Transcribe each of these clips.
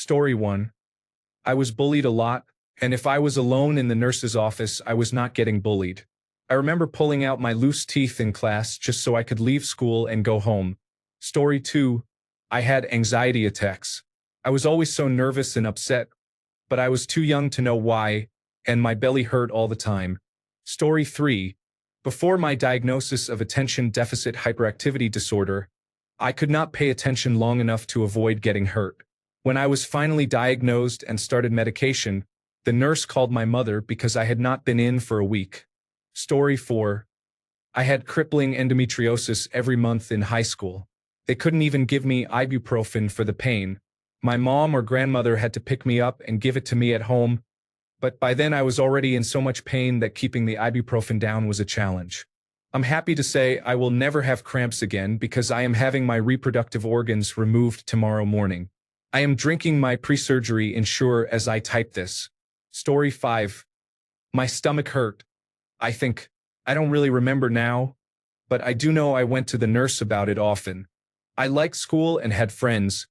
Story 1. I was bullied a lot, and if I was alone in the nurse's office, I was not getting bullied. I remember pulling out my loose teeth in class just so I could leave school and go home. Story 2. I had anxiety attacks. I was always so nervous and upset, but I was too young to know why, and my belly hurt all the time. Story 3. Before my diagnosis of attention deficit hyperactivity disorder, I could not pay attention long enough to avoid getting hurt. When I was finally diagnosed and started medication, the nurse called my mother because I had not been in for a week. Story 4. I had crippling endometriosis every month in high school. They couldn't even give me ibuprofen for the pain. My mom or grandmother had to pick me up and give it to me at home, but by then I was already in so much pain that keeping the ibuprofen down was a challenge. I'm happy to say I will never have cramps again because I am having my reproductive organs removed tomorrow morning. I am drinking my pre-surgery Ensure as I type this. Story 5. My stomach hurt. I don't really remember now, but I do know I went to the nurse about it often. I liked school and had friends.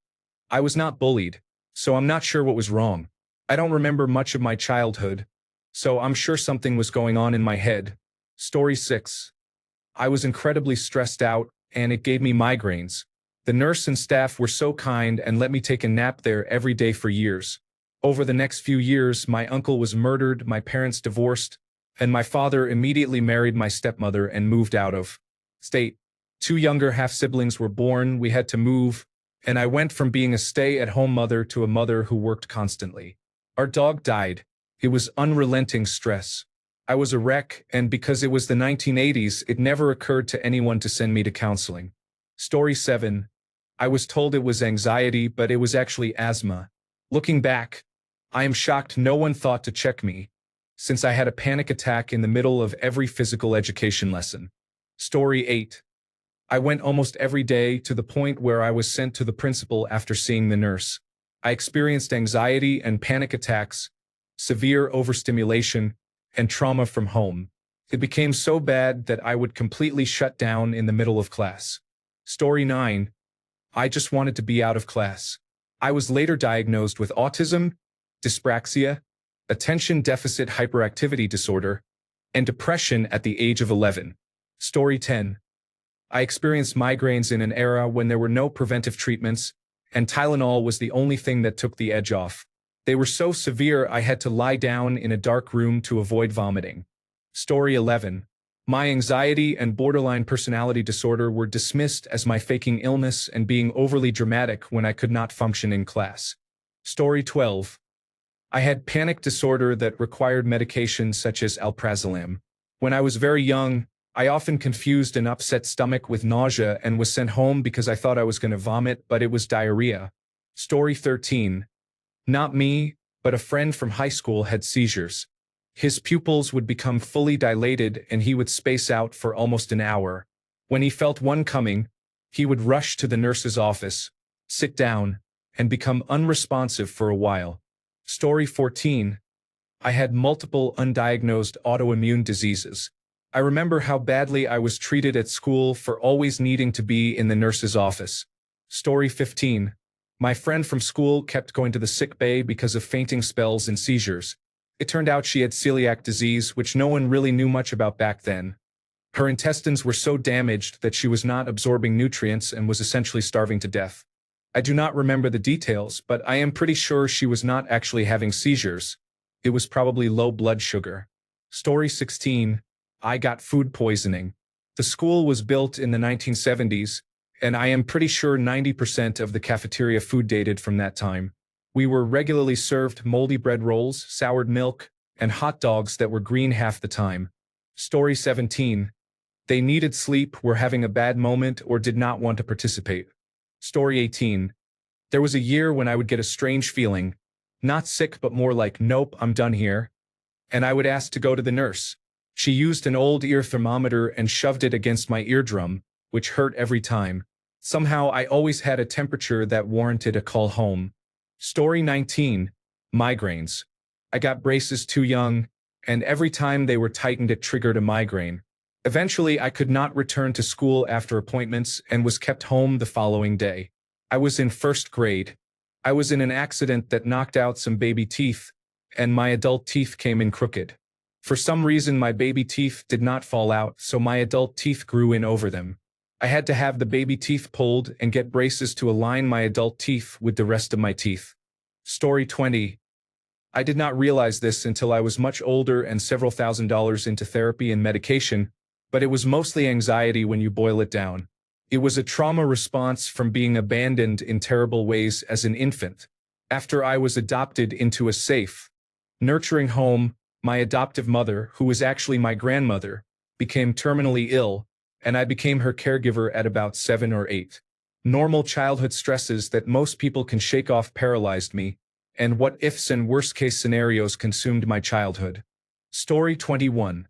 I was not bullied, so I'm not sure what was wrong. I don't remember much of my childhood, so I'm sure something was going on in my head. Story 6. I was incredibly stressed out, and it gave me migraines. The nurse and staff were so kind and let me take a nap there every day for years. Over the next few years, my uncle was murdered, my parents divorced, and my father immediately married my stepmother and moved out of state. 2 younger half-siblings were born, we had to move, and I went from being a stay-at-home mother to a mother who worked constantly. Our dog died. It was unrelenting stress. I was a wreck, and because it was the 1980s, it never occurred to anyone to send me to counseling. Story 7. I was told it was anxiety, but it was actually asthma. Looking back, I am shocked no one thought to check me, since I had a panic attack in the middle of every physical education lesson. Story 8. I went almost every day to the point where I was sent to the principal after seeing the nurse. I experienced anxiety and panic attacks, severe overstimulation, and trauma from home. It became so bad that I would completely shut down in the middle of class. Story 9. I just wanted to be out of class. I was later diagnosed with autism, dyspraxia, attention deficit hyperactivity disorder, and depression at the age of 11. Story 10. I experienced migraines in an era when there were no preventive treatments, and Tylenol was the only thing that took the edge off. They were so severe I had to lie down in a dark room to avoid vomiting. Story 11. My anxiety and borderline personality disorder were dismissed as my faking illness and being overly dramatic when I could not function in class. Story 12. I had panic disorder that required medication such as alprazolam. When I was very young, I often confused an upset stomach with nausea and was sent home because I thought I was going to vomit, but it was diarrhea. Story 13. Not me, but a friend from high school had seizures. His pupils would become fully dilated and he would space out for almost an hour. When he felt one coming, he would rush to the nurse's office, sit down, and become unresponsive for a while. Story 14. I had multiple undiagnosed autoimmune diseases. I remember how badly I was treated at school for always needing to be in the nurse's office. Story 15. My friend from school kept going to the sick bay because of fainting spells and seizures. It turned out she had celiac disease, which no one really knew much about back then. Her intestines were so damaged that she was not absorbing nutrients and was essentially starving to death. I do not remember the details, but I am pretty sure she was not actually having seizures. It was probably low blood sugar. Story 16. I got food poisoning. The school was built in the 1970s, and I am pretty sure 90% of the cafeteria food dated from that time. We were regularly served moldy bread rolls, soured milk, and hot dogs that were green half the time. Story 17. They needed sleep, were having a bad moment, or did not want to participate. Story 18. There was a year when I would get a strange feeling, not sick but more like, nope, I'm done here, and I would ask to go to the nurse. She used an old ear thermometer and shoved it against my eardrum, which hurt every time. Somehow I always had a temperature that warranted a call home. Story 19. Migraines. I got braces too young, and every time they were tightened it triggered a migraine. Eventually I could not return to school after appointments and was kept home the following day. I was in first grade. I was in an accident that knocked out some baby teeth, and my adult teeth came in crooked. For some reason, my baby teeth did not fall out, so my adult teeth grew in over them. I had to have the baby teeth pulled and get braces to align my adult teeth with the rest of my teeth. Story 20. I did not realize this until I was much older and several $1,000s into therapy and medication, but it was mostly anxiety when you boil it down. It was a trauma response from being abandoned in terrible ways as an infant. After I was adopted into a safe, nurturing home, my adoptive mother, who was actually my grandmother, became terminally ill, and I became her caregiver at about 7 or 8. Normal childhood stresses that most people can shake off paralyzed me, and what-ifs and worst-case scenarios consumed my childhood. Story 21.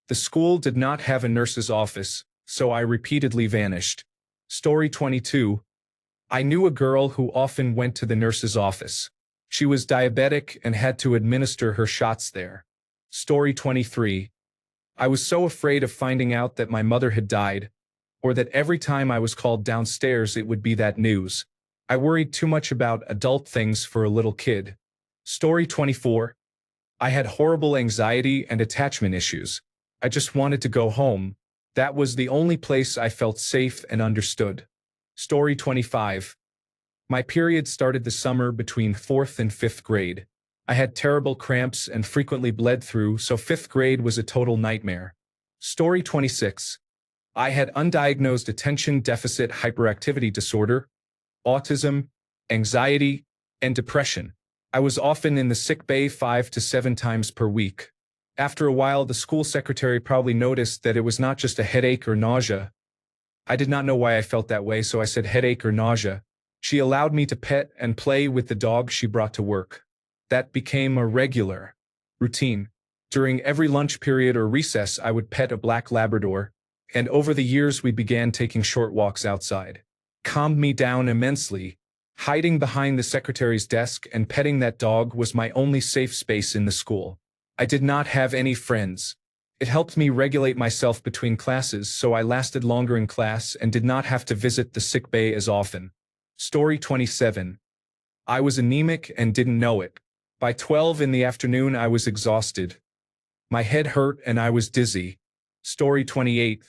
The school did not have a nurse's office, so I repeatedly vanished. Story 22. I knew a girl who often went to the nurse's office. She was diabetic and had to administer her shots there. Story 23. I was so afraid of finding out that my mother had died, or that every time I was called downstairs it would be that news. I worried too much about adult things for a little kid. Story 24. I had horrible anxiety and attachment issues. I just wanted to go home. That was the only place I felt safe and understood. Story 25. My period started the summer between 4th and 5th grade. I had terrible cramps and frequently bled through, so 5th grade was a total nightmare. Story 26. I had undiagnosed attention deficit hyperactivity disorder, autism, anxiety, and depression. I was often in the sick bay 5 to 7 times per week. After a while, the school secretary probably noticed that it was not just a headache or nausea. I did not know why I felt that way, so I said headache or nausea. She allowed me to pet and play with the dog she brought to work. That became a regular routine. During every lunch period or recess, I would pet a black Labrador, and over the years we began taking short walks outside. Calmed me down immensely. Hiding behind the secretary's desk and petting that dog was my only safe space in the school. I did not have any friends. It helped me regulate myself between classes, so I lasted longer in class and did not have to visit the sick bay as often. Story 27. I was anemic and didn't know it. By 12 in the afternoon, I was exhausted. My head hurt and I was dizzy. Story 28.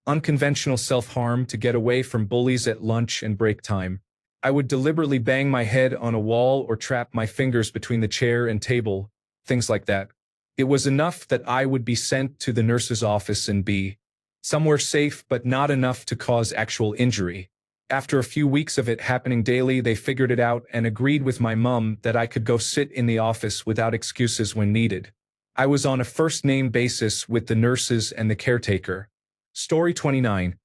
Unconventional self-harm to get away from bullies at lunch and break time. I would deliberately bang my head on a wall or trap my fingers between the chair and table, things like that. It was enough that I would be sent to the nurse's office and be somewhere safe, but not enough to cause actual injury. After a few weeks of it happening daily, they figured it out and agreed with my mom that I could go sit in the office without excuses when needed. I was on a first-name basis with the nurses and the caretaker. Story 29.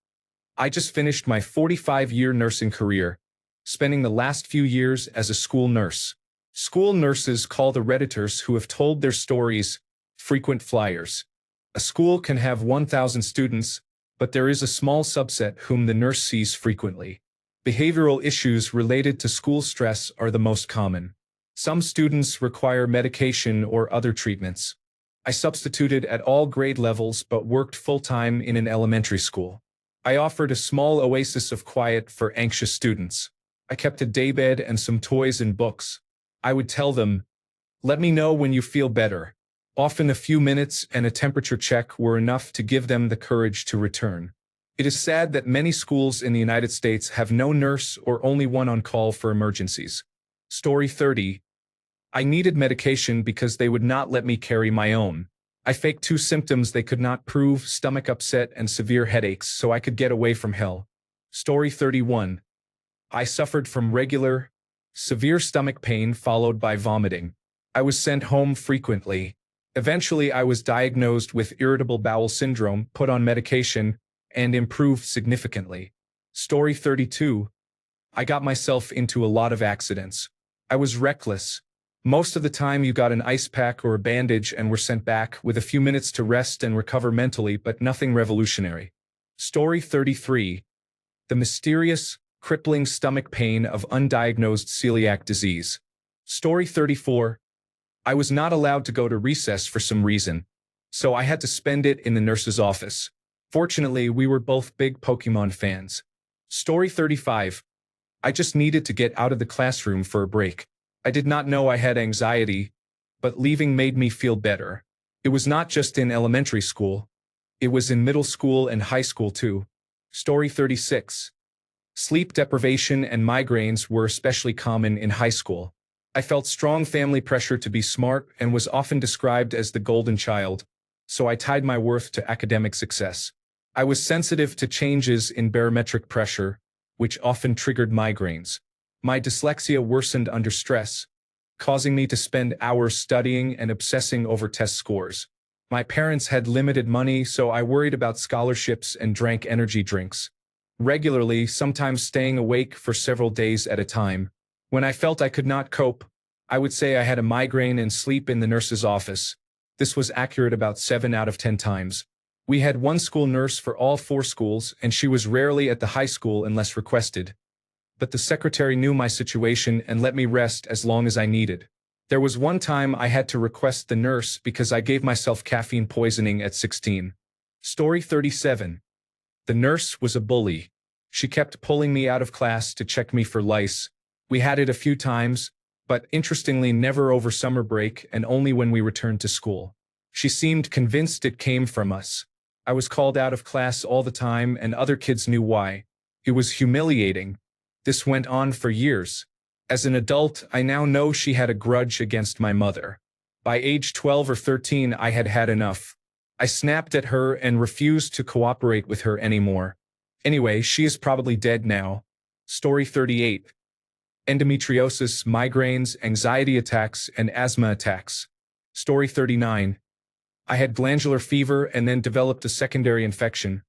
I just finished my 45-year nursing career, spending the last few years as a school nurse. School nurses call the Redditors who have told their stories frequent flyers. A school can have 1,000 students, but there is a small subset whom the nurse sees frequently. Behavioral issues related to school stress are the most common. Some students require medication or other treatments. I substituted at all grade levels but worked full-time in an elementary school. I offered a small oasis of quiet for anxious students. I kept a daybed and some toys and books. I would tell them, "Let me know when you feel better." Often a few minutes and a temperature check were enough to give them the courage to return. It is sad that many schools in the United States have no nurse or only one on call for emergencies. Story 30. I needed medication because they would not let me carry my own. I faked 2 symptoms they could not prove: stomach upset and severe headaches, so I could get away from hell. Story 31. I suffered from regular, severe stomach pain followed by vomiting. I was sent home frequently. Eventually, I was diagnosed with irritable bowel syndrome, put on medication, and improved significantly. Story 32. I got myself into a lot of accidents. I was reckless. Most of the time you got an ice pack or a bandage and were sent back with a few minutes to rest and recover mentally, but nothing revolutionary. Story 33. The mysterious, crippling stomach pain of undiagnosed celiac disease. Story 34. I was not allowed to go to recess for some reason, so I had to spend it in the nurse's office. Fortunately, we were both big Pokemon fans. Story 35. I just needed to get out of the classroom for a break. I did not know I had anxiety, but leaving made me feel better. It was not just in elementary school. It was in middle school and high school too. Story 36. Sleep deprivation and migraines were especially common in high school. I felt strong family pressure to be smart and was often described as the golden child, so I tied my worth to academic success. I was sensitive to changes in barometric pressure, which often triggered migraines. My dyslexia worsened under stress, causing me to spend hours studying and obsessing over test scores. My parents had limited money, so I worried about scholarships and drank energy drinks regularly, sometimes staying awake for several days at a time. When I felt I could not cope, I would say I had a migraine and sleep in the nurse's office. This was accurate about 7 out of 10 times. We had one school nurse for all 4 schools, and she was rarely at the high school unless requested. But the secretary knew my situation and let me rest as long as I needed. There was one time I had to request the nurse because I gave myself caffeine poisoning at 16. Story 37. The nurse was a bully. She kept pulling me out of class to check me for lice. We had it a few times, but interestingly never over summer break and only when we returned to school. She seemed convinced it came from us. I was called out of class all the time and other kids knew why. It was humiliating. This went on for years. As an adult, I now know she had a grudge against my mother. By age 12 or 13, I had had enough. I snapped at her and refused to cooperate with her anymore. Anyway, she is probably dead now. Story 38. Endometriosis, migraines, anxiety attacks, and asthma attacks. Story 39. I had glandular fever and then developed a secondary infection,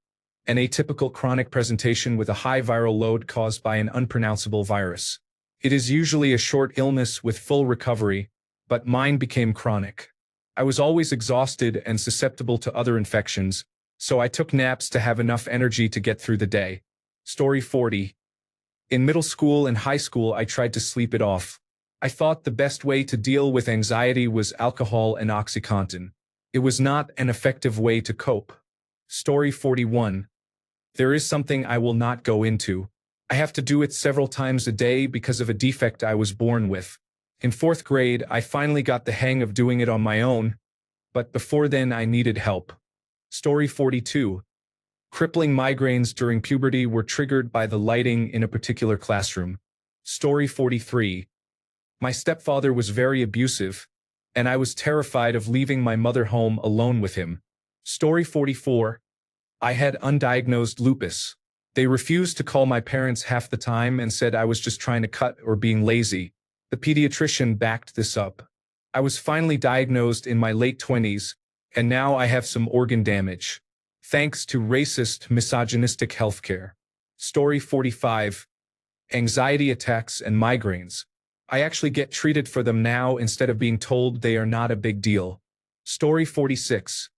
an atypical chronic presentation with a high viral load caused by an unpronounceable virus. It is usually a short illness with full recovery, but mine became chronic. I was always exhausted and susceptible to other infections, so I took naps to have enough energy to get through the day. Story 40. In middle school and high school, I tried to sleep it off. I thought the best way to deal with anxiety was alcohol and OxyContin. It was not an effective way to cope. Story 41. There is something I will not go into. I have to do it several times a day because of a defect I was born with. In 4th grade, I finally got the hang of doing it on my own, but before then I needed help. Story 42. Crippling migraines during puberty were triggered by the lighting in a particular classroom. Story 43. My stepfather was very abusive, and I was terrified of leaving my mother home alone with him. Story 44. I had undiagnosed lupus. They refused to call my parents half the time and said I was just trying to cut or being lazy. The pediatrician backed this up. I was finally diagnosed in my late 20s, and now I have some organ damage, thanks to racist, misogynistic healthcare. Story 45. Anxiety attacks and migraines. I actually get treated for them now instead of being told they are not a big deal. Story 46.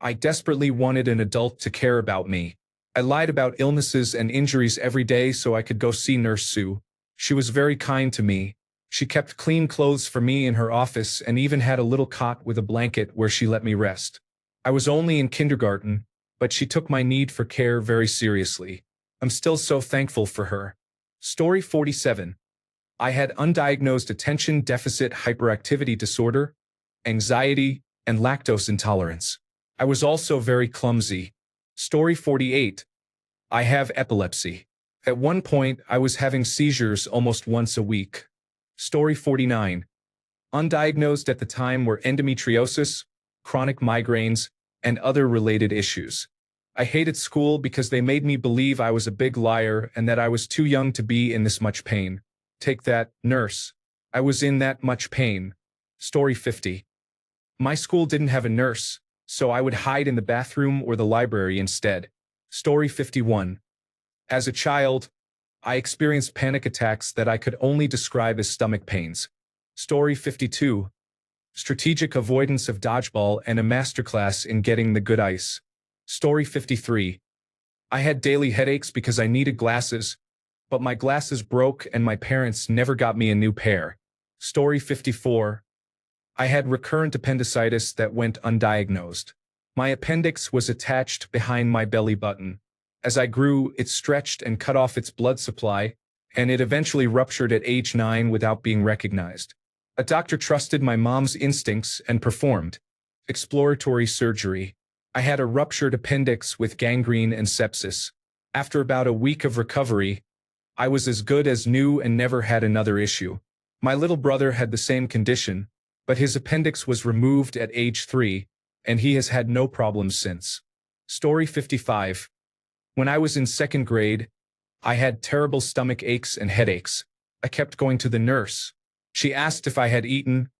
I desperately wanted an adult to care about me. I lied about illnesses and injuries every day so I could go see Nurse Sue. She was very kind to me. She kept clean clothes for me in her office and even had a little cot with a blanket where she let me rest. I was only in kindergarten, but she took my need for care very seriously. I'm still so thankful for her. Story 47. I had undiagnosed attention deficit hyperactivity disorder, anxiety, and lactose intolerance. I was also very clumsy. Story 48. I have epilepsy. At one point, I was having seizures almost once a week. Story 49. Undiagnosed at the time were endometriosis, chronic migraines, and other related issues. I hated school because they made me believe I was a big liar and that I was too young to be in this much pain. Take that, nurse. I was in that much pain. Story 50. My school didn't have a nurse, so I would hide in the bathroom or the library instead. Story 51. As a child, I experienced panic attacks that I could only describe as stomach pains. Story 52. Strategic avoidance of dodgeball and a masterclass in getting the good ice. Story 53. I had daily headaches because I needed glasses, but my glasses broke and my parents never got me a new pair. Story 54. I had recurrent appendicitis that went undiagnosed. My appendix was attached behind my belly button. As I grew, it stretched and cut off its blood supply, and it eventually ruptured at age 9 without being recognized. A doctor trusted my mom's instincts and performed exploratory surgery. I had a ruptured appendix with gangrene and sepsis. After about a week of recovery, I was as good as new and never had another issue. My little brother had the same condition, but his appendix was removed at age 3, and he has had no problems since. Story 55. When I was in 2nd grade, I had terrible stomach aches and headaches. I kept going to the nurse. She asked if I had eaten,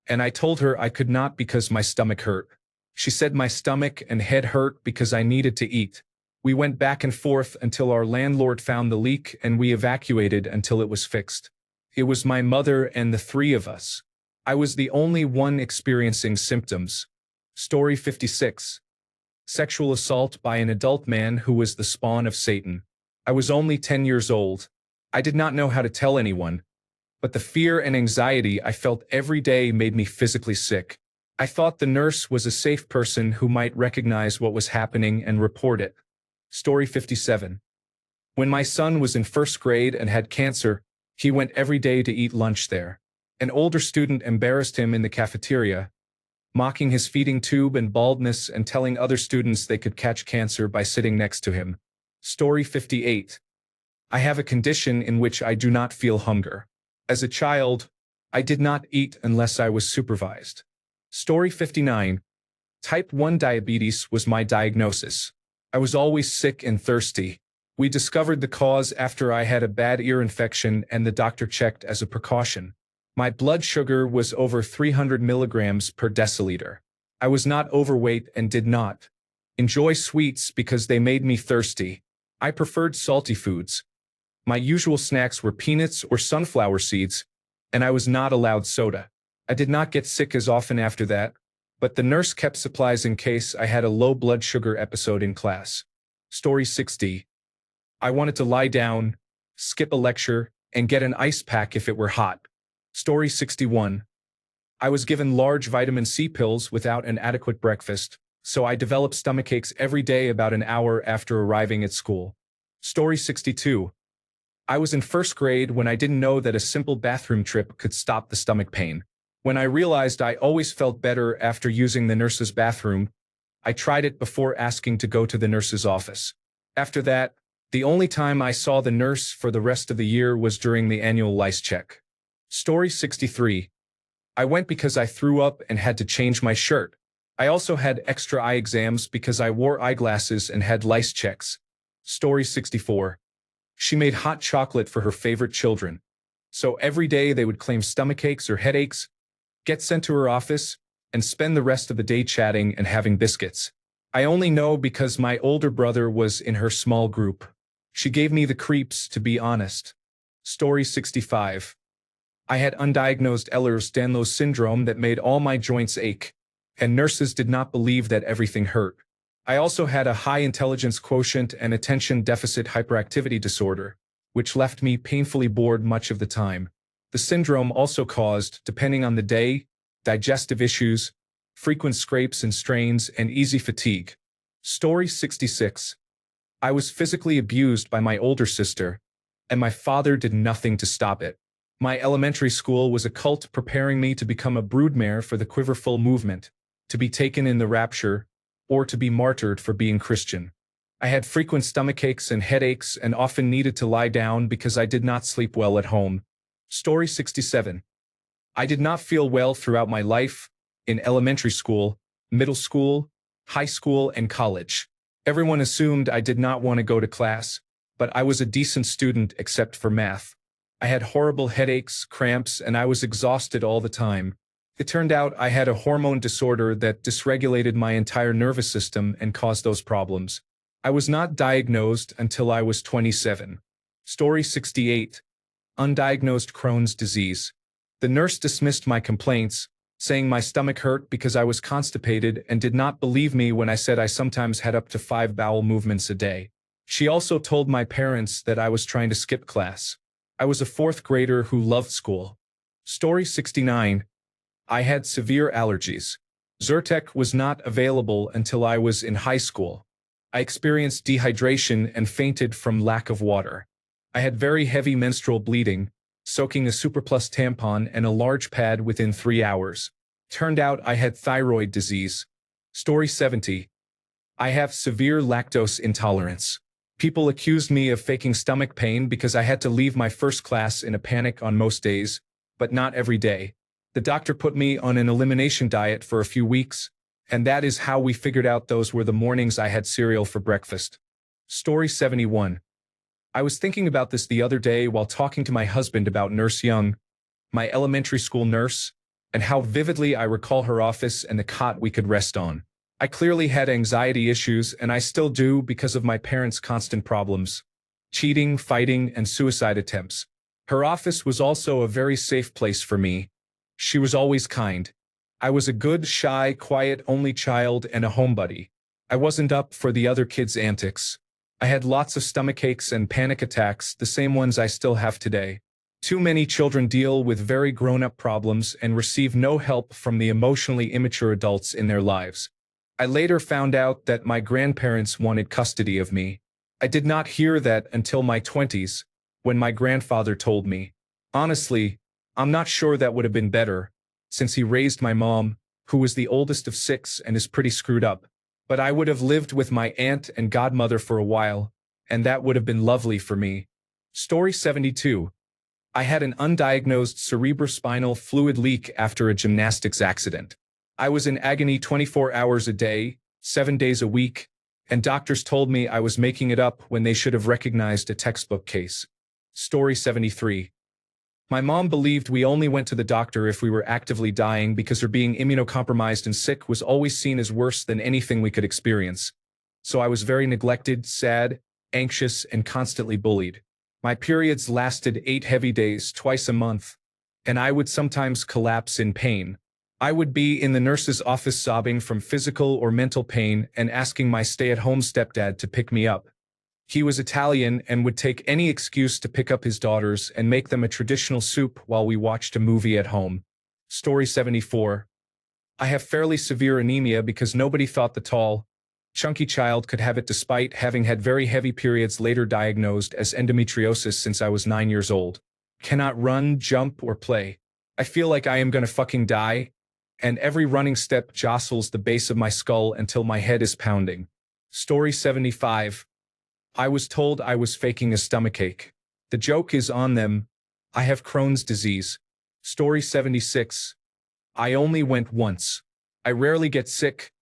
and I told her I could not because my stomach hurt. She said my stomach and head hurt because I needed to eat. We went back and forth until our landlord found the leak and we evacuated until it was fixed. It was my mother and the 3 of us. I was the only one experiencing symptoms. Story 56. Sexual assault by an adult man who was the spawn of Satan. I was only 10 years old. I did not know how to tell anyone, but the fear and anxiety I felt every day made me physically sick. I thought the nurse was a safe person who might recognize what was happening and report it. Story 57. When my son was in 1st grade and had cancer, he went every day to eat lunch there. An older student embarrassed him in the cafeteria, mocking his feeding tube and baldness and telling other students they could catch cancer by sitting next to him. Story 58. I have a condition in which I do not feel hunger. As a child, I did not eat unless I was supervised. Story 59. Type 1 diabetes was my diagnosis. I was always sick and thirsty. We discovered the cause after I had a bad ear infection and the doctor checked as a precaution. My blood sugar was over 300 milligrams per deciliter. I was not overweight and did not enjoy sweets because they made me thirsty. I preferred salty foods. My usual snacks were peanuts or sunflower seeds, and I was not allowed soda. I did not get sick as often after that, but the nurse kept supplies in case I had a low blood sugar episode in class. Story 60. I wanted to lie down, skip a lecture, and get an ice pack if it were hot. Story 61. I was given large vitamin C pills without an adequate breakfast, so I developed stomachaches every day about an hour after arriving at school. Story 62. I was in 1st grade when I didn't know that a simple bathroom trip could stop the stomach pain. When I realized I always felt better after using the nurse's bathroom, I tried it before asking to go to the nurse's office. After that, the only time I saw the nurse for the rest of the year was during the annual lice check. Story 63. I went because I threw up and had to change my shirt. I also had extra eye exams because I wore eyeglasses and had lice checks. Story 64. She made hot chocolate for her favorite children. So every day they would claim stomachaches or headaches, get sent to her office, and spend the rest of the day chatting and having biscuits. I only know because my older brother was in her small group. She gave me the creeps, to be honest. Story 65. I had undiagnosed Ehlers-Danlos syndrome that made all my joints ache, and nurses did not believe that everything hurt. I also had a high intelligence quotient and attention deficit hyperactivity disorder, which left me painfully bored much of the time. The syndrome also caused, depending on the day, digestive issues, frequent scrapes and strains, and easy fatigue. Story 66. I was physically abused by my older sister, and my father did nothing to stop it. My elementary school was a cult preparing me to become a broodmare for the Quiverful movement, to be taken in the rapture, or to be martyred for being Christian. I had frequent stomachaches and headaches and often needed to lie down because I did not sleep well at home. Story 67. I did not feel well throughout my life, in elementary school, middle school, high school, and college. Everyone assumed I did not want to go to class, but I was a decent student except for math. I had horrible headaches, cramps, and I was exhausted all the time. It turned out I had a hormone disorder that dysregulated my entire nervous system and caused those problems. I was not diagnosed until I was 27. Story 68. Undiagnosed Crohn's disease. The nurse dismissed my complaints, saying my stomach hurt because I was constipated and did not believe me when I said I sometimes had up to 5 bowel movements a day. She also told my parents that I was trying to skip class. I was a 4th grader who loved school. Story 69. I had severe allergies. Zyrtec was not available until I was in high school. I experienced dehydration and fainted from lack of water. I had very heavy menstrual bleeding, soaking a Superplus tampon and a large pad within 3 hours. Turned out I had thyroid disease. Story 70. I have severe lactose intolerance. People accused me of faking stomach pain because I had to leave my first class in a panic on most days, but not every day. The doctor put me on an elimination diet for a few weeks, and that is how we figured out those were the mornings I had cereal for breakfast. Story 71. I was thinking about this the other day while talking to my husband about Nurse Young, my elementary school nurse, and how vividly I recall her office and the cot we could rest on. I clearly had anxiety issues, and I still do because of my parents' constant problems. Cheating, fighting, and suicide attempts. Her office was also a very safe place for me. She was always kind. I was a good, shy, quiet, only child and a homebody. I wasn't up for the other kids' antics. I had lots of stomach aches and panic attacks, the same ones I still have today. Too many children deal with very grown-up problems and receive no help from the emotionally immature adults in their lives. I later found out that my grandparents wanted custody of me. I did not hear that until my 20s, when my grandfather told me. Honestly, I'm not sure that would have been better, since he raised my mom, who was the oldest of 6 and is pretty screwed up. But I would have lived with my aunt and godmother for a while, and that would have been lovely for me. Story 72. I had an undiagnosed cerebrospinal fluid leak after a gymnastics accident. I was in agony 24 hours a day, 7 days a week, and doctors told me I was making it up when they should have recognized a textbook case. Story 73. My mom believed we only went to the doctor if we were actively dying because her being immunocompromised and sick was always seen as worse than anything we could experience. So I was very neglected, sad, anxious, and constantly bullied. My periods lasted 8 heavy days twice a month, and I would sometimes collapse in pain. I would be in the nurse's office sobbing from physical or mental pain and asking my stay-at-home stepdad to pick me up. He was Italian and would take any excuse to pick up his daughters and make them a traditional soup while we watched a movie at home. Story 74. I have fairly severe anemia because nobody thought the tall, chunky child could have it despite having had very heavy periods later diagnosed as endometriosis since I was 9 years old. Cannot run, jump, or play. I feel like I am gonna fucking die, and every running step jostles the base of my skull until my head is pounding. Story 75. I was told I was faking a stomachache. The joke is on them. I have Crohn's disease. Story 76. I only went once. I rarely get sick,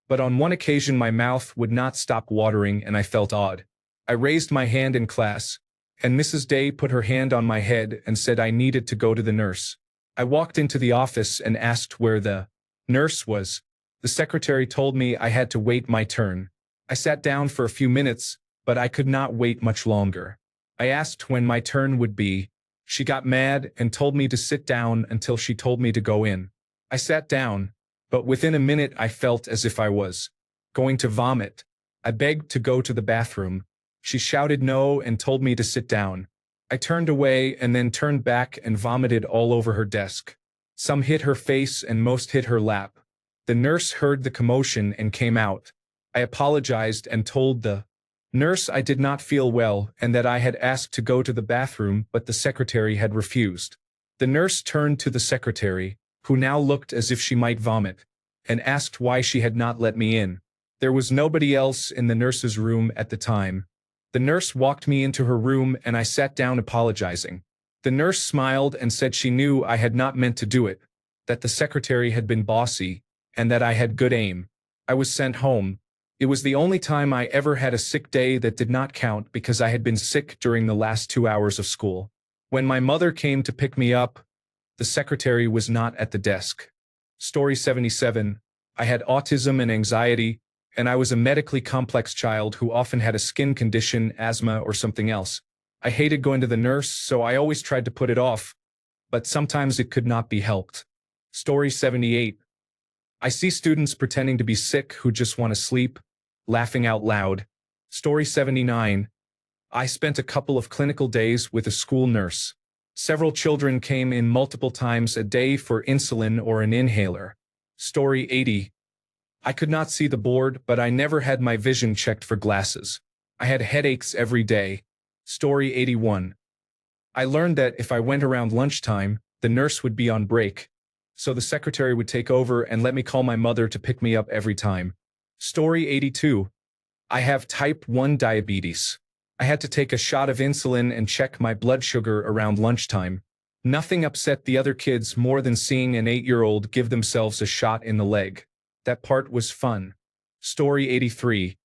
but on one occasion my mouth would not stop watering and I felt odd. I raised my hand in class, and Mrs. Day put her hand on my head and said I needed to go to the nurse. I walked into the office and asked where the nurse was. The secretary told me I had to wait my turn. I sat down for a few minutes, but I could not wait much longer. I asked when my turn would be. She got mad and told me to sit down until she told me to go in. I sat down, but within a minute I felt as if I was going to vomit. I begged to go to the bathroom. She shouted no and told me to sit down. I turned away and then turned back and vomited all over her desk. Some hit her face and most hit her lap. The nurse heard the commotion and came out. I apologized and told the nurse I did not feel well and that I had asked to go to the bathroom, but the secretary had refused. The nurse turned to the secretary, who now looked as if she might vomit, and asked why she had not let me in. There was nobody else in the nurse's room at the time. The nurse walked me into her room and I sat down apologizing. The nurse smiled and said she knew I had not meant to do it, that the secretary had been bossy, and that I had good aim. I was sent home. It was the only time I ever had a sick day that did not count because I had been sick during the last 2 hours of school. When my mother came to pick me up, the secretary was not at the desk. Story 77. I had autism and anxiety, and I was a medically complex child who often had a skin condition, asthma, or something else. I hated going to the nurse, so I always tried to put it off, but sometimes it could not be helped. Story 78. I see students pretending to be sick who just want to sleep, laughing out loud. Story 79. I spent a couple of clinical days with a school nurse. Several children came in multiple times a day for insulin or an inhaler. Story 80. I could not see the board, but I never had my vision checked for glasses. I had headaches every day. Story 81. I learned that if I went around lunchtime, the nurse would be on break, so the secretary would take over and let me call my mother to pick me up every time. Story 82. I have type 1 diabetes. I had to take a shot of insulin and check my blood sugar around lunchtime. Nothing upset the other kids more than seeing an 8-year-old give themselves a shot in the leg. That part was fun. Story 83.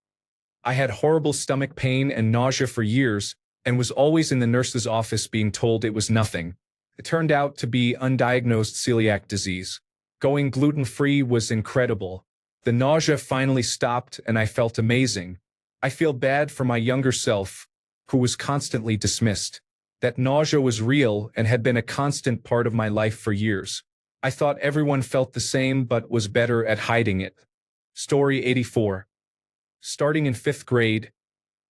I had horrible stomach pain and nausea for years and was always in the nurse's office being told it was nothing. It turned out to be undiagnosed celiac disease. Going gluten-free was incredible. The nausea finally stopped and I felt amazing. I feel bad for my younger self, who was constantly dismissed. That nausea was real and had been a constant part of my life for years. I thought everyone felt the same but was better at hiding it. Story 84. Starting in 5th grade,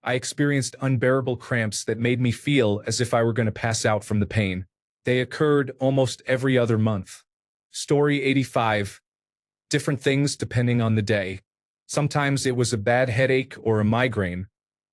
I experienced unbearable cramps that made me feel as if I were going to pass out from the pain. They occurred almost every other month. Story 85. Different things depending on the day. Sometimes it was a bad headache or a migraine.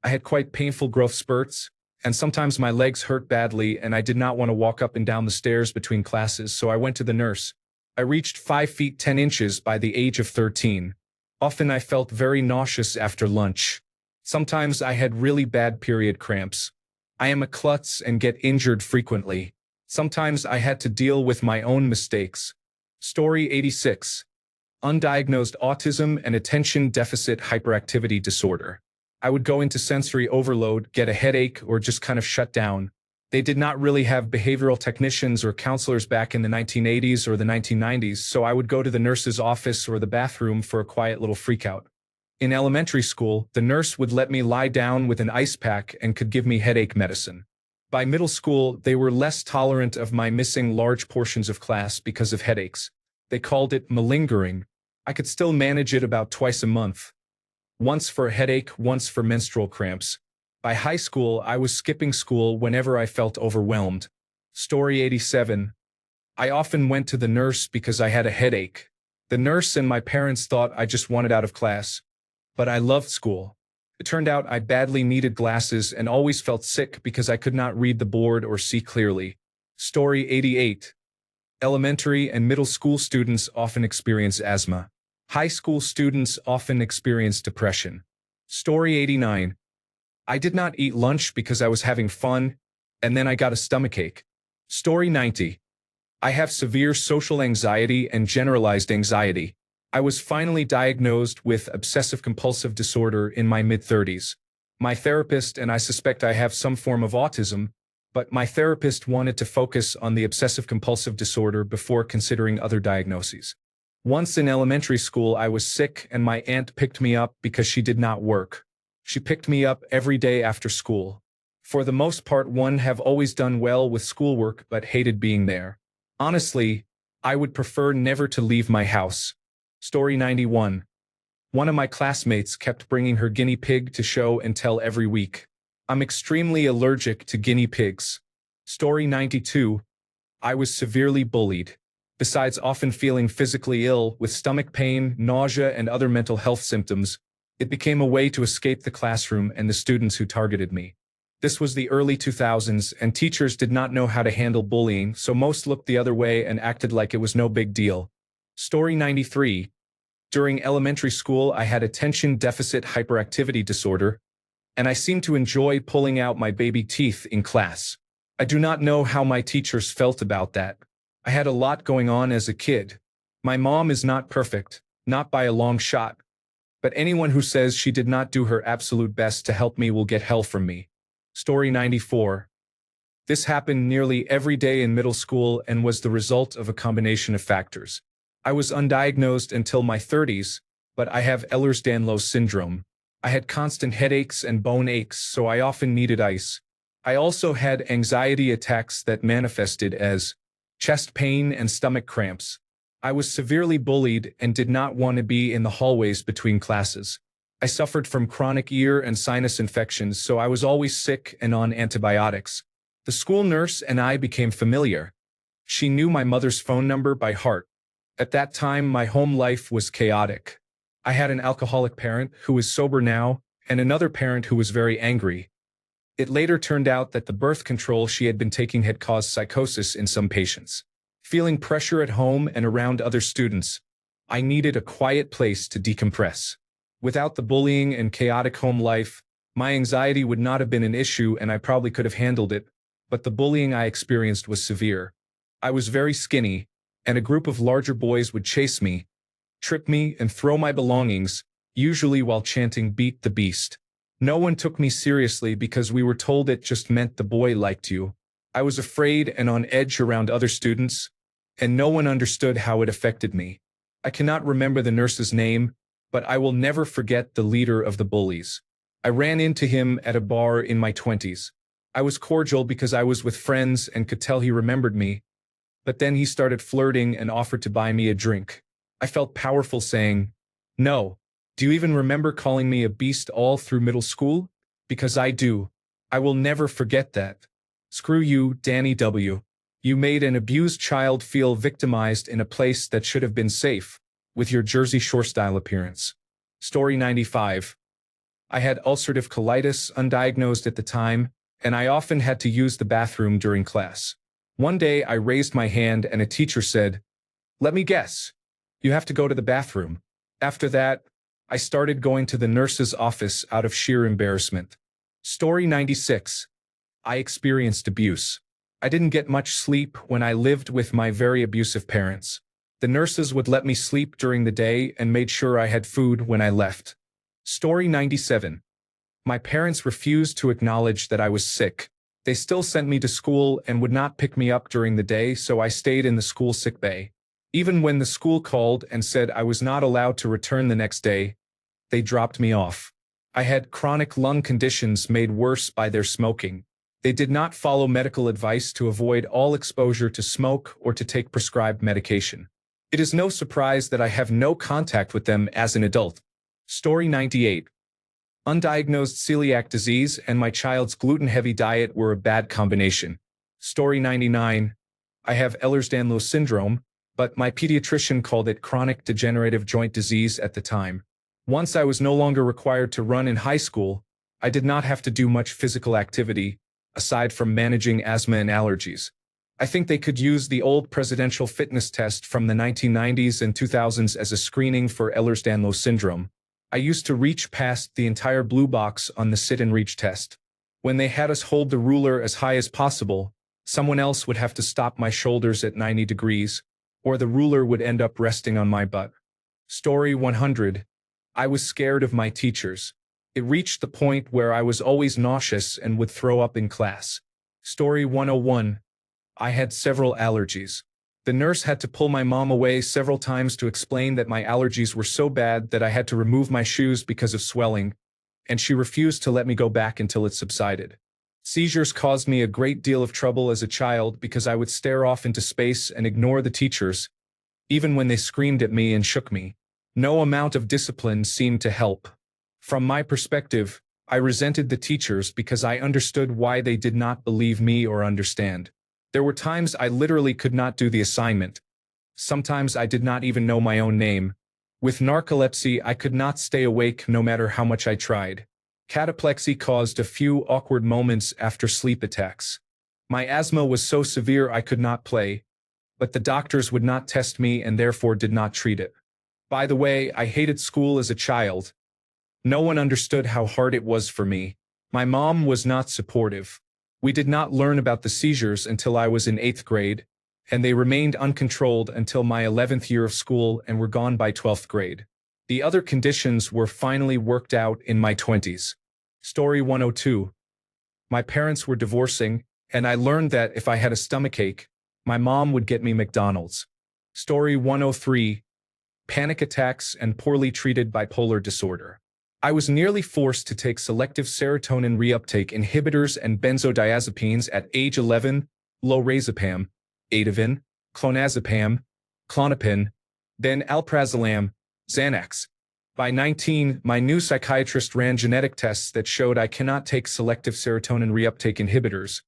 I had quite painful growth spurts, and sometimes my legs hurt badly and I did not want to walk up and down the stairs between classes, so I went to the nurse. I reached 5 feet 10 inches by the age of 13. Often I felt very nauseous after lunch. Sometimes I had really bad period cramps. I am a klutz and get injured frequently. Sometimes I had to deal with my own mistakes. Story 86. Undiagnosed autism and attention deficit hyperactivity disorder. I would go into sensory overload, get a headache, or just kind of shut down. They did not really have behavioral technicians or counselors back in the 1980s or the 1990s, so I would go to the nurse's office or the bathroom for a quiet little freakout. In elementary school, the nurse would let me lie down with an ice pack and could give me headache medicine. By middle school, they were less tolerant of my missing large portions of class because of headaches. They called it malingering. I could still manage it about twice a month. Once for a headache, once for menstrual cramps. By high school, I was skipping school whenever I felt overwhelmed. Story 87. I often went to the nurse because I had a headache. The nurse and my parents thought I just wanted out of class. But I loved school. It turned out I badly needed glasses and always felt sick because I could not read the board or see clearly. Story 88. Elementary and middle school students often experience asthma. High school students often experience depression. Story 89. I did not eat lunch because I was having fun, and then I got a stomachache. Story 90. I have severe social anxiety and generalized anxiety. I was finally diagnosed with obsessive-compulsive disorder in my mid-30s. My therapist and I suspect I have some form of autism, but my therapist wanted to focus on the obsessive-compulsive disorder before considering other diagnoses. Once in elementary school, I was sick and my aunt picked me up because she did not work. She picked me up every day after school. For the most part, one have always done well with schoolwork but hated being there. Honestly, I would prefer never to leave my house. Story 91. One of my classmates kept bringing her guinea pig to show and tell every week. I'm extremely allergic to guinea pigs. Story 92. I was severely bullied. Besides often feeling physically ill with stomach pain, nausea, and other mental health symptoms, it became a way to escape the classroom and the students who targeted me. This was the early 2000s, and teachers did not know how to handle bullying, so most looked the other way and acted like it was no big deal. Story 93. During elementary school, I had attention deficit hyperactivity disorder, and I seemed to enjoy pulling out my baby teeth in class. I do not know how my teachers felt about that. I had a lot going on as a kid. My mom is not perfect, not by a long shot. But anyone who says she did not do her absolute best to help me will get hell from me. Story 94. This happened nearly every day in middle school and was the result of a combination of factors. I was undiagnosed until my 30s, but I have Ehlers-Danlos syndrome. I had constant headaches and bone aches, so I often needed ice. I also had anxiety attacks that manifested as chest pain and stomach cramps. I was severely bullied and did not want to be in the hallways between classes. I suffered from chronic ear and sinus infections, so I was always sick and on antibiotics. The school nurse and I became familiar. She knew my mother's phone number by heart. At that time, my home life was chaotic. I had an alcoholic parent who is sober now and another parent who was very angry. It later turned out that the birth control she had been taking had caused psychosis in some patients. Feeling pressure at home and around other students, I needed a quiet place to decompress. Without the bullying and chaotic home life, my anxiety would not have been an issue and I probably could have handled it, but the bullying I experienced was severe. I was very skinny, and a group of larger boys would chase me, trip me, and throw my belongings, usually while chanting "Beat the Beast." No one took me seriously because we were told it just meant the boy liked you. I was afraid and on edge around other students, and no one understood how it affected me. I cannot remember the nurse's name, but I will never forget the leader of the bullies. I ran into him at a bar in my 20s. I was cordial because I was with friends and could tell he remembered me, but then he started flirting and offered to buy me a drink. I felt powerful saying, "No. Do you even remember calling me a beast all through middle school? Because I do. I will never forget that. Screw you, Danny W. You made an abused child feel victimized in a place that should have been safe, with your Jersey Shore-style appearance." Story 95. I had ulcerative colitis, undiagnosed at the time, and I often had to use the bathroom during class. One day I raised my hand and a teacher said, "Let me guess. You have to go to the bathroom." After that, I started going to the nurse's office out of sheer embarrassment. Story 96. I experienced abuse. I didn't get much sleep when I lived with my very abusive parents. The nurses would let me sleep during the day and made sure I had food when I left. Story 97. My parents refused to acknowledge that I was sick. They still sent me to school and would not pick me up during the day, so I stayed in the school sick bay. Even when the school called and said I was not allowed to return the next day, they dropped me off. I had chronic lung conditions made worse by their smoking. They did not follow medical advice to avoid all exposure to smoke or to take prescribed medication. It is no surprise that I have no contact with them as an adult. Story 98. Undiagnosed celiac disease and my child's gluten-heavy diet were a bad combination. Story 99. I have Ehlers-Danlos syndrome, but my pediatrician called it chronic degenerative joint disease at the time. Once I was no longer required to run in high school, I did not have to do much physical activity, aside from managing asthma and allergies. I think they could use the old presidential fitness test from the 1990s and 2000s as a screening for Ehlers-Danlos syndrome. I used to reach past the entire blue box on the sit and reach test. When they had us hold the ruler as high as possible, someone else would have to stop my shoulders at 90 degrees, or the ruler would end up resting on my butt. Story 100. I was scared of my teachers. It reached the point where I was always nauseous and would throw up in class. Story 101. I had several allergies. The nurse had to pull my mom away several times to explain that my allergies were so bad that I had to remove my shoes because of swelling, and she refused to let me go back until it subsided. Seizures caused me a great deal of trouble as a child because I would stare off into space and ignore the teachers, even when they screamed at me and shook me. No amount of discipline seemed to help. From my perspective, I resented the teachers because I understood why they did not believe me or understand. There were times I literally could not do the assignment. Sometimes I did not even know my own name. With narcolepsy, I could not stay awake no matter how much I tried. Cataplexy caused a few awkward moments after sleep attacks. My asthma was so severe I could not play, but the doctors would not test me and therefore did not treat it. By the way, I hated school as a child. No one understood how hard it was for me. My mom was not supportive. We did not learn about the seizures until I was in 8th grade, and they remained uncontrolled until my 11th year of school and were gone by 12th grade. The other conditions were finally worked out in my 20s. Story 102. My parents were divorcing, and I learned that if I had a stomachache, my mom would get me McDonald's. Story 103. Panic attacks and poorly treated bipolar disorder. I was nearly forced to take selective serotonin reuptake inhibitors and benzodiazepines at age 11, lorazepam, Ativan, clonazepam, Klonopin, then alprazolam, Xanax. By 19, my new psychiatrist ran genetic tests that showed I cannot take selective serotonin reuptake inhibitors.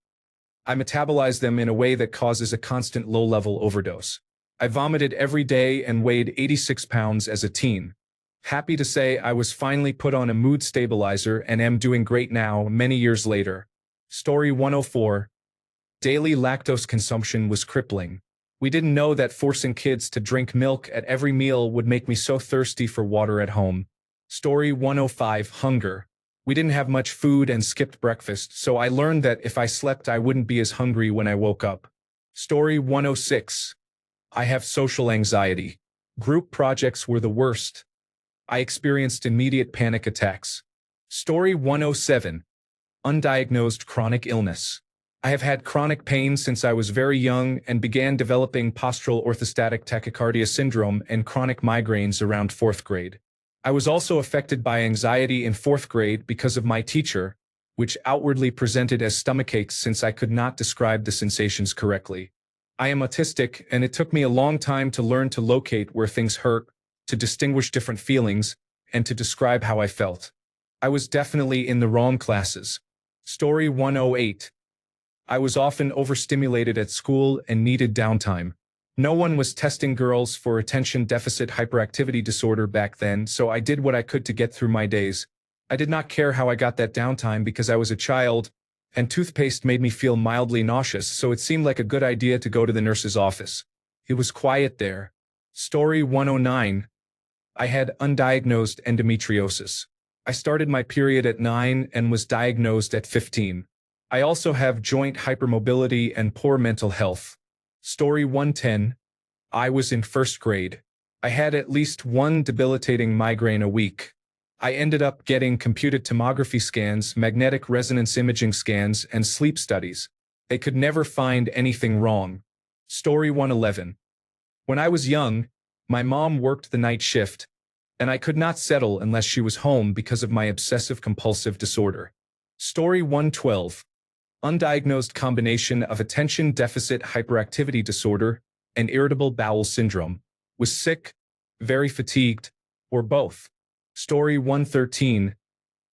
I metabolize them in a way that causes a constant low-level overdose. I vomited every day and weighed 86 pounds as a teen. Happy to say I was finally put on a mood stabilizer and am doing great now, many years later. Story 104. Daily lactose consumption was crippling. We didn't know that forcing kids to drink milk at every meal would make me so thirsty for water at home. Story 105. Hunger. We didn't have much food and skipped breakfast, so I learned that if I slept I wouldn't be as hungry when I woke up. Story 106. I have social anxiety. Group projects were the worst. I experienced immediate panic attacks. Story 107. Undiagnosed chronic illness. I have had chronic pain since I was very young and began developing postural orthostatic tachycardia syndrome and chronic migraines around 4th grade. I was also affected by anxiety in 4th grade because of my teacher, which outwardly presented as stomachaches since I could not describe the sensations correctly. I am autistic, and it took me a long time to learn to locate where things hurt, to distinguish different feelings, and to describe how I felt. I was definitely in the wrong classes. Story 108. I was often overstimulated at school and needed downtime. No one was testing girls for attention deficit hyperactivity disorder back then, so I did what I could to get through my days. I did not care how I got that downtime because I was a child, and toothpaste made me feel mildly nauseous, so it seemed like a good idea to go to the nurse's office. It was quiet there. Story 109. I had undiagnosed endometriosis. I started my period at 9 and was diagnosed at 15. I also have joint hypermobility and poor mental health. Story 110. I was in 1st grade. I had at least one debilitating migraine a week. I ended up getting computed tomography scans, magnetic resonance imaging scans, and sleep studies. They could never find anything wrong. Story 111. When I was young, my mom worked the night shift, and I could not settle unless she was home because of my obsessive-compulsive disorder. Story 112. Undiagnosed combination of attention deficit hyperactivity disorder and irritable bowel syndrome. Was sick, very fatigued, or both. Story 113.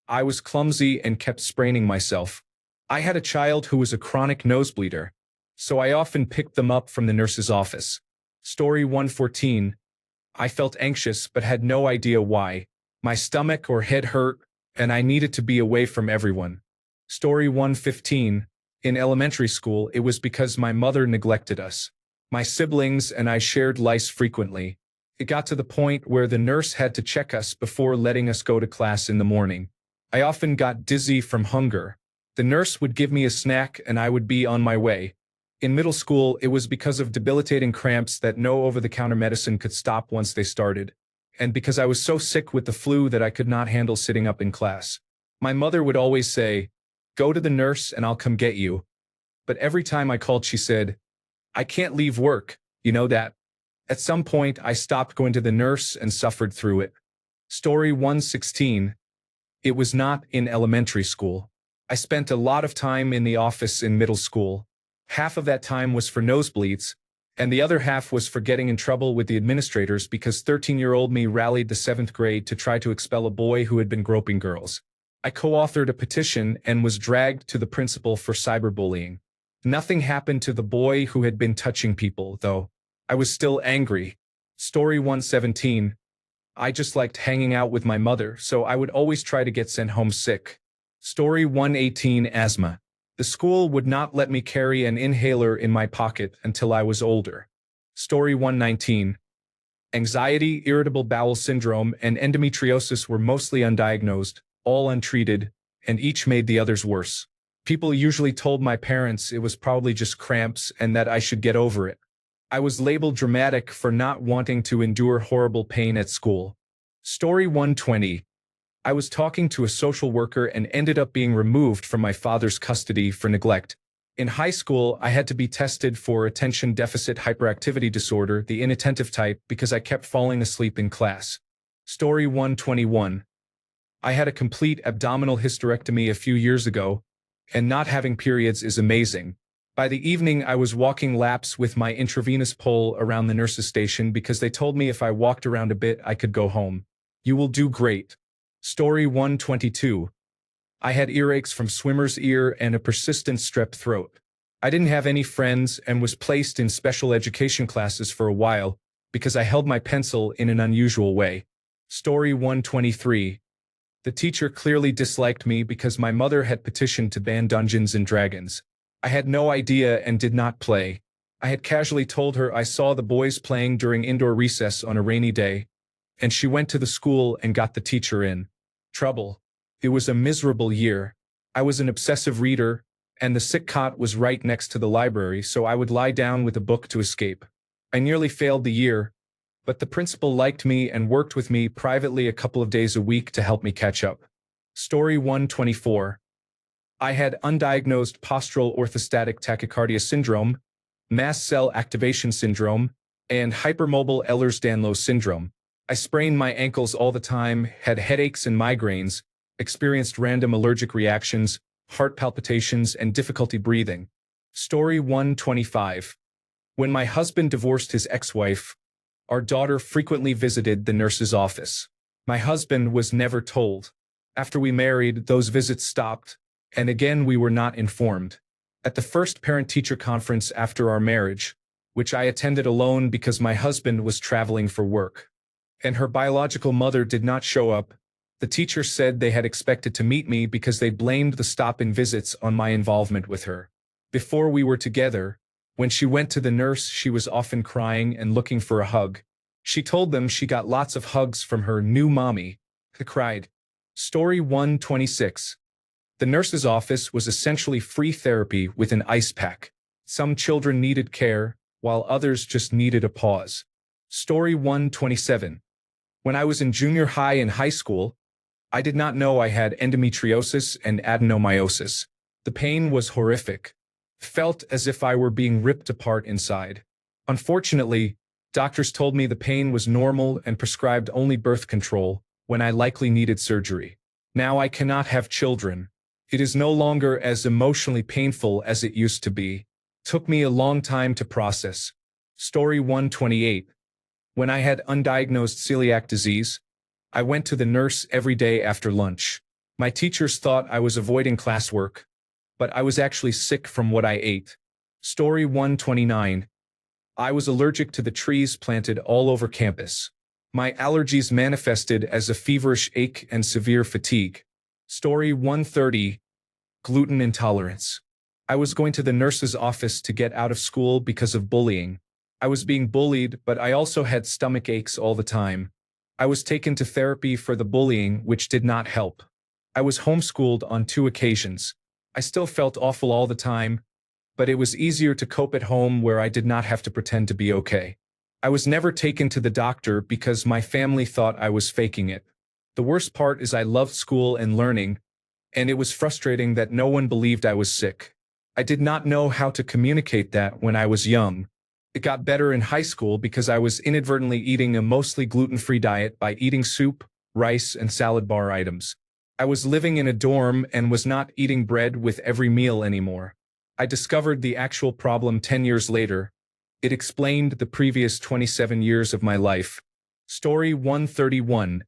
I was clumsy and kept spraining myself. I had a child who was a chronic nosebleeder, so I often picked them up from the nurse's office. Story 114. I felt anxious but had no idea why. My stomach or head hurt, and I needed to be away from everyone. Story 115. In elementary school, it was because my mother neglected us. My siblings and I shared lice frequently. It got to the point where the nurse had to check us before letting us go to class in the morning. I often got dizzy from hunger. The nurse would give me a snack and I would be on my way. In middle school, it was because of debilitating cramps that no over-the-counter medicine could stop once they started, and because I was so sick with the flu that I could not handle sitting up in class. My mother would always say, "Go to the nurse and I'll come get you." But every time I called, she said, "I can't leave work, you know that." At some point, I stopped going to the nurse and suffered through it. Story 116. It was not in elementary school. I spent a lot of time in the office in middle school. Half of that time was for nosebleeds, and the other half was for getting in trouble with the administrators because 13-year-old me rallied the 7th grade to try to expel a boy who had been groping girls. I co-authored a petition and was dragged to the principal for cyberbullying. Nothing happened to the boy who had been touching people, though. I was still angry. Story 117. I just liked hanging out with my mother, so I would always try to get sent home sick. Story 118. Asthma. The school would not let me carry an inhaler in my pocket until I was older. Story 119. Anxiety, irritable bowel syndrome, and endometriosis were mostly undiagnosed, all untreated, and each made the others worse. People usually told my parents it was probably just cramps and that I should get over it. I was labeled dramatic for not wanting to endure horrible pain at school. Story 120. I was talking to a social worker and ended up being removed from my father's custody for neglect. In high school, I had to be tested for attention deficit hyperactivity disorder, the inattentive type, because I kept falling asleep in class. Story 121. I had a complete abdominal hysterectomy a few years ago, and not having periods is amazing. By the evening, I was walking laps with my intravenous pole around the nurse's station because they told me if I walked around a bit, I could go home. You will do great. Story 122. I had earaches from swimmer's ear and a persistent strep throat. I didn't have any friends and was placed in special education classes for a while because I held my pencil in an unusual way. Story 123. The teacher clearly disliked me because my mother had petitioned to ban Dungeons and Dragons. I had no idea and did not play. I had casually told her I saw the boys playing during indoor recess on a rainy day, and she went to the school and got the teacher in trouble. It was a miserable year. I was an obsessive reader, and the sick cot was right next to the library, so I would lie down with a book to escape. I nearly failed the year, but the principal liked me and worked with me privately a couple of days a week to help me catch up. Story 124. I had undiagnosed postural orthostatic tachycardia syndrome, mast cell activation syndrome, and hypermobile Ehlers-Danlos syndrome. I sprained my ankles all the time, had headaches and migraines, experienced random allergic reactions, heart palpitations, and difficulty breathing. Story 125. When my husband divorced his ex-wife, our daughter frequently visited the nurse's office. My husband was never told. After we married, those visits stopped, and again we were not informed. At the first parent-teacher conference after our marriage, which I attended alone because my husband was traveling for work, and her biological mother did not show up, the teacher said they had expected to meet me because they blamed the stop in visits on my involvement with her. Before we were together, when she went to the nurse, she was often crying and looking for a hug. She told them she got lots of hugs from her new mommy, who cried. Story 126. The nurse's office was essentially free therapy with an ice pack. Some children needed care, while others just needed a pause. Story 127. When I was in junior high and high school, I did not know I had endometriosis and adenomyosis. The pain was horrific. Felt as if I were being ripped apart inside. Unfortunately, doctors told me the pain was normal and prescribed only birth control, when I likely needed surgery. Now I cannot have children. It is no longer as emotionally painful as it used to be. Took me a long time to process. Story 128. When I had undiagnosed celiac disease, I went to the nurse every day after lunch. My teachers thought I was avoiding classwork, but I was actually sick from what I ate. Story 129. I was allergic to the trees planted all over campus. My allergies manifested as a feverish ache and severe fatigue. Story 130. Gluten intolerance. I was going to the nurse's office to get out of school because of bullying. I was being bullied, but I also had stomach aches all the time. I was taken to therapy for the bullying, which did not help. I was homeschooled on 2 occasions. I still felt awful all the time, but it was easier to cope at home where I did not have to pretend to be okay. I was never taken to the doctor because my family thought I was faking it. The worst part is I loved school and learning, and it was frustrating that no one believed I was sick. I did not know how to communicate that when I was young. It got better in high school because I was inadvertently eating a mostly gluten-free diet by eating soup, rice, and salad bar items. I was living in a dorm and was not eating bread with every meal anymore. I discovered the actual problem 10 years later. It explained the previous 27 years of my life. Story 131.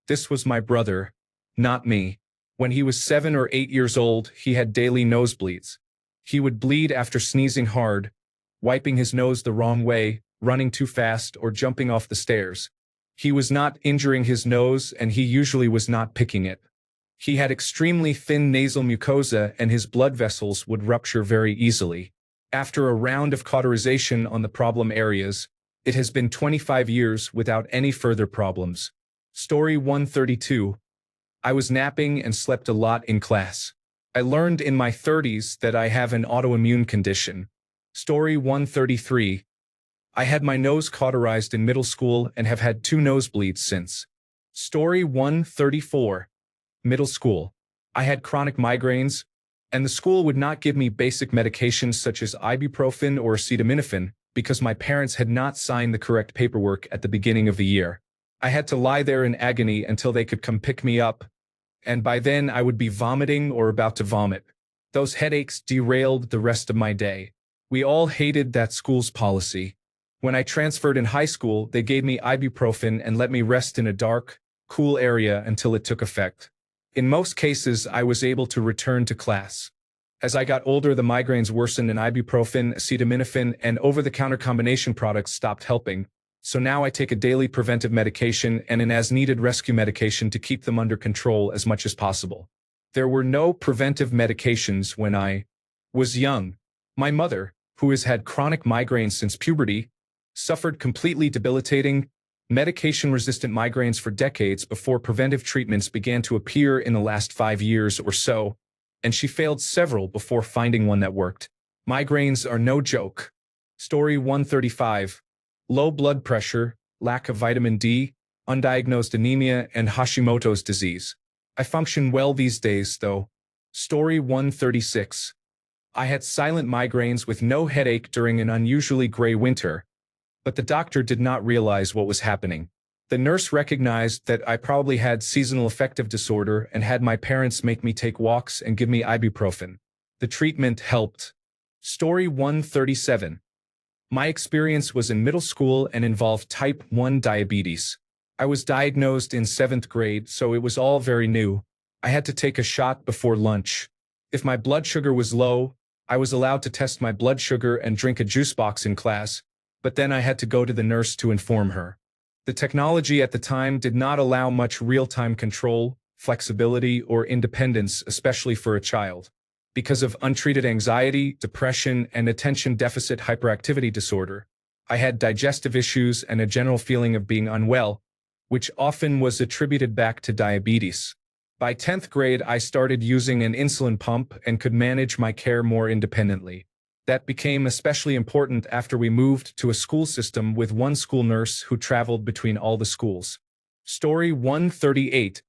This was my brother, not me. When he was 7 or 8 years old, he had daily nosebleeds. He would bleed after sneezing hard, wiping his nose the wrong way, running too fast, or jumping off the stairs. He was not injuring his nose, and he usually was not picking it. He had extremely thin nasal mucosa, and his blood vessels would rupture very easily. After a round of cauterization on the problem areas, it has been 25 years without any further problems. Story 132. I was napping and slept a lot in class. I learned in my 30s that I have an autoimmune condition. Story 133. I had my nose cauterized in middle school and have had 2 nosebleeds since. Story 134. Middle school. I had chronic migraines, and the school would not give me basic medications such as ibuprofen or acetaminophen because my parents had not signed the correct paperwork at the beginning of the year. I had to lie there in agony until they could come pick me up, and by then I would be vomiting or about to vomit. Those headaches derailed the rest of my day. We all hated that school's policy. When I transferred in high school, they gave me ibuprofen and let me rest in a dark, cool area until it took effect. In most cases, I was able to return to class. As I got older, the migraines worsened and ibuprofen, acetaminophen, and over-the-counter combination products stopped helping, So now I take a daily preventive medication and an as-needed rescue medication to keep them under control as much as possible. There were no preventive medications when I was young. My mother, who has had chronic migraines since puberty, suffered completely debilitating, medication-resistant migraines for decades before preventive treatments began to appear in the last 5 years or so, and she failed several before finding one that worked. Migraines are no joke. Story 135. Low blood pressure, lack of vitamin D, undiagnosed anemia, and Hashimoto's disease. I function well these days, though. Story 136. I had silent migraines with no headache during an unusually gray winter, but the doctor did not realize what was happening. The nurse recognized that I probably had seasonal affective disorder and had my parents make me take walks and give me ibuprofen. The treatment helped. Story 137. My experience was in middle school and involved type 1 diabetes. I was diagnosed in 7th grade, so it was all very new. I had to take a shot before lunch. If my blood sugar was low, I was allowed to test my blood sugar and drink a juice box in class, but then I had to go to the nurse to inform her. The technology at the time did not allow much real-time control, flexibility, or independence, especially for a child. Because of untreated anxiety, depression, and attention deficit hyperactivity disorder, I had digestive issues and a general feeling of being unwell, which often was attributed back to diabetes. By 10th grade, I started using an insulin pump and could manage my care more independently. That became especially important after we moved to a school system with one school nurse who traveled between all the schools. Story 138.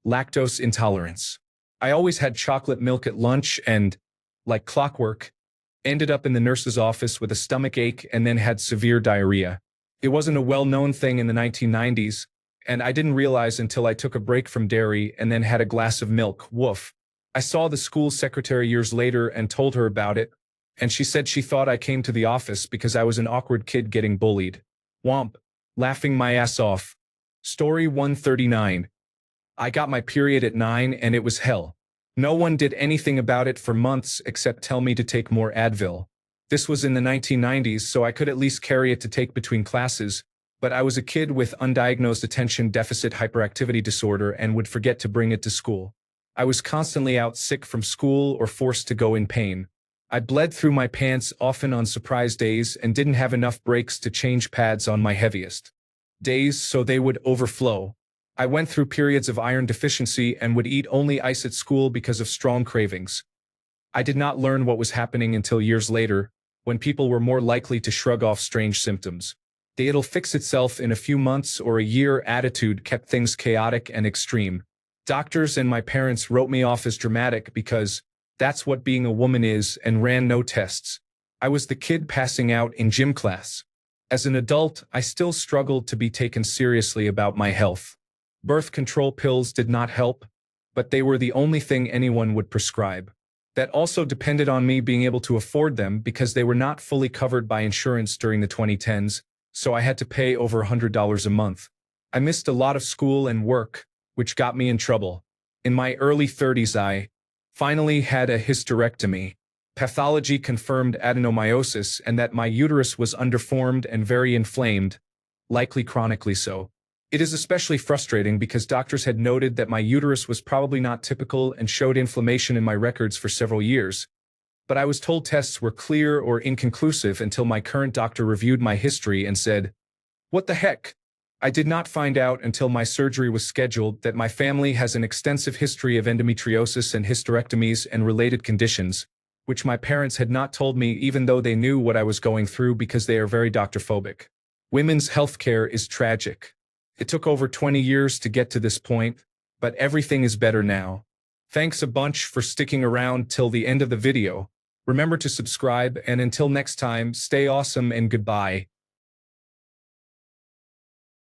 Lactose intolerance. I always had chocolate milk at lunch and, like clockwork, ended up in the nurse's office with a stomach ache and then had severe diarrhea. It wasn't a well-known thing in the 1990s, and I didn't realize until I took a break from dairy and then had a glass of milk. Woof. I saw the school secretary years later and told her about it, and she said she thought I came to the office because I was an awkward kid getting bullied. Womp. Laughing my ass off. Story 139. I got my period at 9 and it was hell. No one did anything about it for months except tell me to take more Advil. This was in the 1990s, so I could at least carry it to take between classes, but I was a kid with undiagnosed attention deficit hyperactivity disorder and would forget to bring it to school. I was constantly out sick from school or forced to go in pain. I bled through my pants often on surprise days and didn't have enough breaks to change pads on my heaviest days, so they would overflow. I went through periods of iron deficiency and would eat only ice at school because of strong cravings. I did not learn what was happening until years later, when people were more likely to shrug off strange symptoms. The "it'll fix itself in a few months or a year" attitude kept things chaotic and extreme. Doctors and my parents wrote me off as dramatic because that's what being a woman is and ran no tests. I was the kid passing out in gym class. As an adult, I still struggled to be taken seriously about my health. Birth control pills did not help, but they were the only thing anyone would prescribe. That also depended on me being able to afford them because they were not fully covered by insurance during the 2010s, so I had to pay over $100 a month. I missed a lot of school and work, which got me in trouble. In my early 30s, I finally had a hysterectomy. Pathology confirmed adenomyosis and that my uterus was underformed and very inflamed, likely chronically so. It is especially frustrating because doctors had noted that my uterus was probably not typical and showed inflammation in my records for several years. But I was told tests were clear or inconclusive until my current doctor reviewed my history and said, "What the heck?" I did not find out until my surgery was scheduled that my family has an extensive history of endometriosis and hysterectomies and related conditions, which my parents had not told me even though they knew what I was going through because they are very doctor-phobic. Women's healthcare is tragic. It took over 20 years to get to this point, but everything is better now. Thanks a bunch for sticking around till the end of the video. Remember to subscribe, and until next time, stay awesome and goodbye.